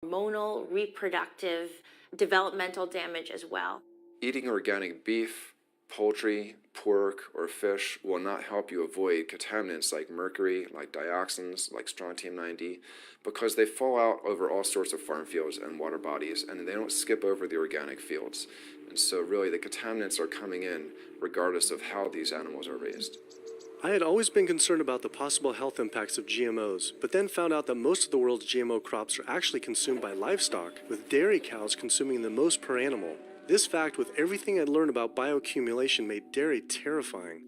hormonal, reproductive, developmental damage as well. Eating organic beef, poultry, pork, or fish will not help you avoid contaminants like mercury, like dioxins, like strontium-90, because they fall out over all sorts of farm fields and water bodies, and they don't skip over the organic fields. And so really the contaminants are coming in regardless of how these animals are raised. I had always been concerned about the possible health impacts of GMOs, but then found out that most of the world's GMO crops are actually consumed by livestock, with dairy cows consuming the most per animal. This fact, with everything I'd learned about bioaccumulation, made dairy terrifying.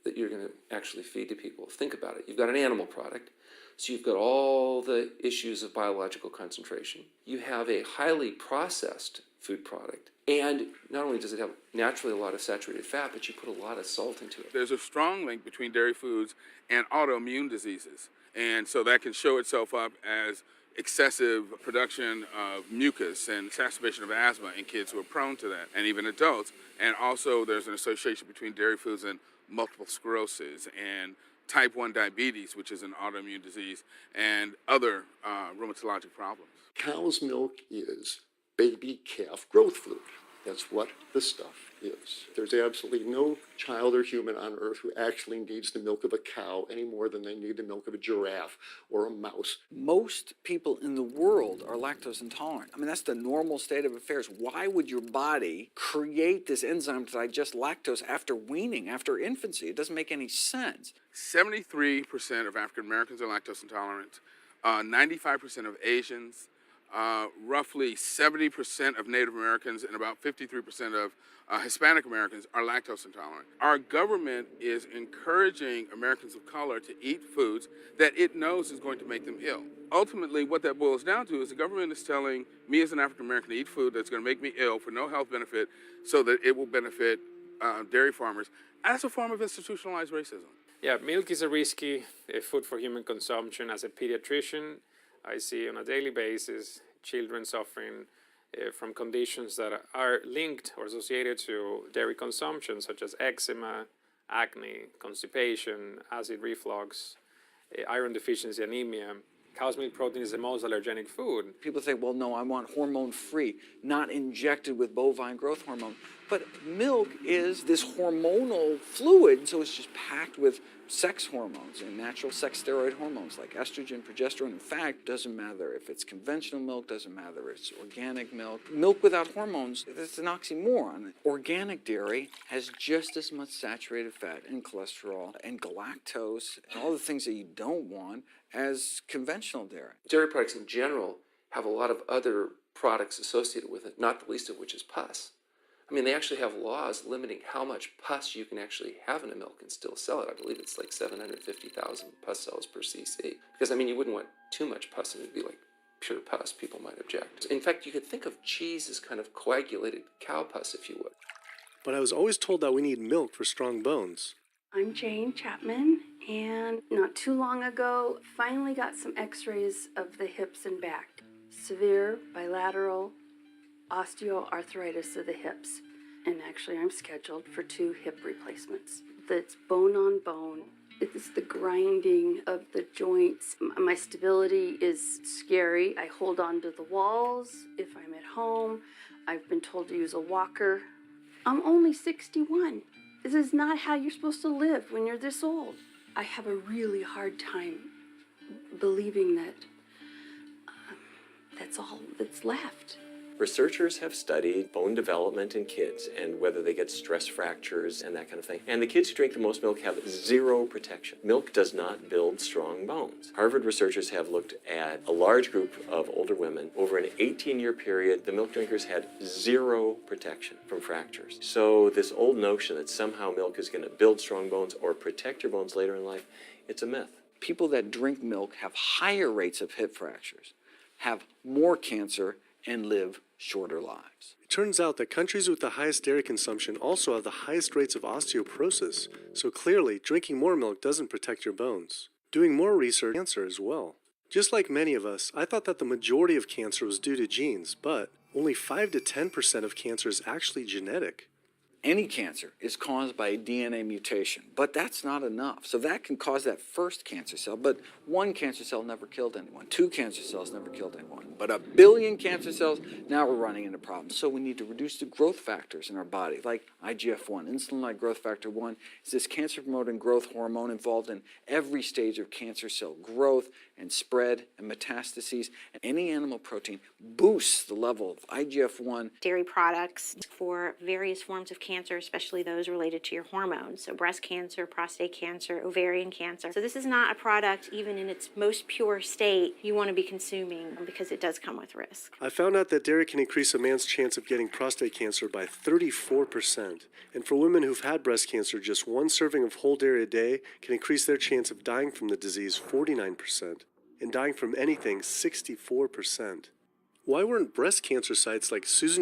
That you're going to actually feed to people. Think about it. You've got an animal product, so you've got all the issues of biological concentration. You have a highly processed food product, and not only does it have naturally a lot of saturated fat, but you put a lot of salt into it. There's a strong link between dairy foods and autoimmune diseases, and so that can show itself up as excessive production of mucus and exacerbation of asthma in kids who are prone to that, and even adults. And also there's an association between dairy foods and multiple sclerosis and type 1 diabetes, which is an autoimmune disease, and other rheumatologic problems. Cow's milk is baby calf growth fluid. That's what the stuff is. There's absolutely no child or human on earth who actually needs the milk of a cow any more than they need the milk of a giraffe or a mouse. Most people in the world are lactose intolerant. I mean, that's the normal state of affairs. Why would your body create this enzyme to digest lactose after weaning, after infancy? It doesn't make any sense. 73% of African Americans are lactose intolerant, 95% of Asians, roughly 70% of Native Americans, and about 53% of Hispanic Americans are lactose intolerant. Our government is encouraging Americans of color to eat foods that it knows is going to make them ill. Ultimately, what that boils down to is the government is telling me as an African American to eat food that's going to make me ill for no health benefit so that it will benefit dairy farmers as a form of institutionalized racism. Yeah, milk is a risky food for human consumption. As a pediatrician, I see on a daily basis children suffering from conditions that are linked or associated to dairy consumption, such as eczema, acne, constipation, acid reflux, iron deficiency, anemia. Cow's milk protein is the most allergenic food. People think, well, no, I want hormone-free, not injected with bovine growth hormone. But milk is this hormonal fluid, so it's just packed with sex hormones and natural sex steroid hormones like estrogen, progesterone. In fact, doesn't matter if it's conventional milk, doesn't matter if it's organic milk. Milk without hormones, that's an oxymoron. Organic dairy has just as much saturated fat and cholesterol and galactose and all the things that you don't want as conventional dairy. Dairy products in general have a lot of other products associated with it, not the least of which is pus. I mean, they actually have laws limiting how much pus you can actually have in a milk and still sell it. I believe it's like 750,000 pus cells per cc. Because, I mean, you wouldn't want too much pus and it would be like pure pus. People might object. In fact, you could think of cheese as kind of coagulated cow pus, if you would. But I was always told that we need milk for strong bones. I'm Jane Chapman, and not too long ago, finally got some x-rays of the hips and back. Severe bilateral osteoarthritis of the hips. And actually, I'm scheduled for 2 hip replacements. That's bone on bone. It's the grinding of the joints. My stability is scary. I hold on to the walls if I'm at home. I've been told to use a walker. I'm only 61. This is not how you're supposed to live when you're this old. I have a really hard time believing that that's all that's left. Researchers have studied bone development in kids and whether they get stress fractures and that kind of thing. And the kids who drink the most milk have zero protection. Milk does not build strong bones. Harvard researchers have looked at a large group of older women. Over an 18-year period, the milk drinkers had zero protection from fractures. So this old notion that somehow milk is going to build strong bones or protect your bones later in life, it's a myth. People that drink milk have higher rates of hip fractures, have more cancer, and live shorter lives. It turns out that countries with the highest dairy consumption also have the highest rates of osteoporosis, so clearly drinking more milk doesn't protect your bones. Doing more research on cancer as well. Just like many of us, I thought that the majority of cancer was due to genes, but only 5 to 10% of cancer is actually genetic. Any cancer is caused by a DNA mutation, but that's not enough. So that can cause that first cancer cell, but one cancer cell never killed anyone. Two cancer cells never killed anyone. But 1 billion cancer cells, now we're running into problems. So we need to reduce the growth factors in our body, like IGF-1. Insulin-like growth factor 1 is this cancer-promoting growth hormone involved in every stage of cancer cell growth and spread and metastases. And any animal protein boosts the level of IGF-1. Dairy products for various forms of cancer, especially those related to your hormones. So breast cancer, prostate cancer, ovarian cancer. So this is not a product, even in its most pure state, you want to be consuming because it does come with risk. I found out that dairy can increase a man's chance of getting prostate cancer by 34%. And for women who've had breast cancer, just one serving of whole dairy a day can increase their chance of dying from the disease 49%, and dying from anything 64%. Why weren't breast cancer sites like Susan